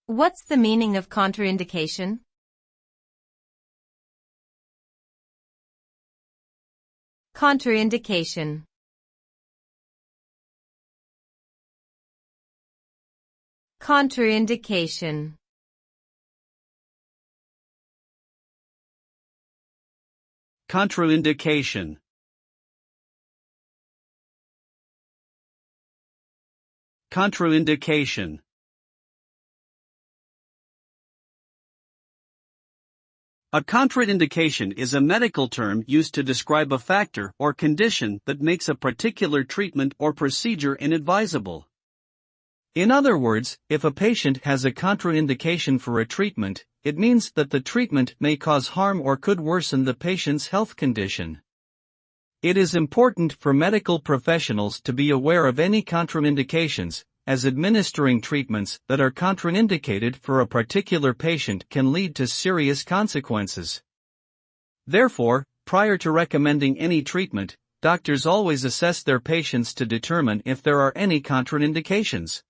What's the meaning of contraindication? Contraindication. Contraindication. Contraindication. Contraindication. A contraindication is a medical term used to describe a factor or condition that makes a particular treatment or procedure inadvisable. In other words, if a patient has a contraindication for a treatment, it means that the treatment may cause harm or could worsen the patient's health condition. It is important for medical professionals to be aware of any contraindications, as administering treatments that are contraindicated for a particular patient can lead to serious consequences. Therefore, prior to recommending any treatment, doctors always assess their patients to determine if there are any contraindications.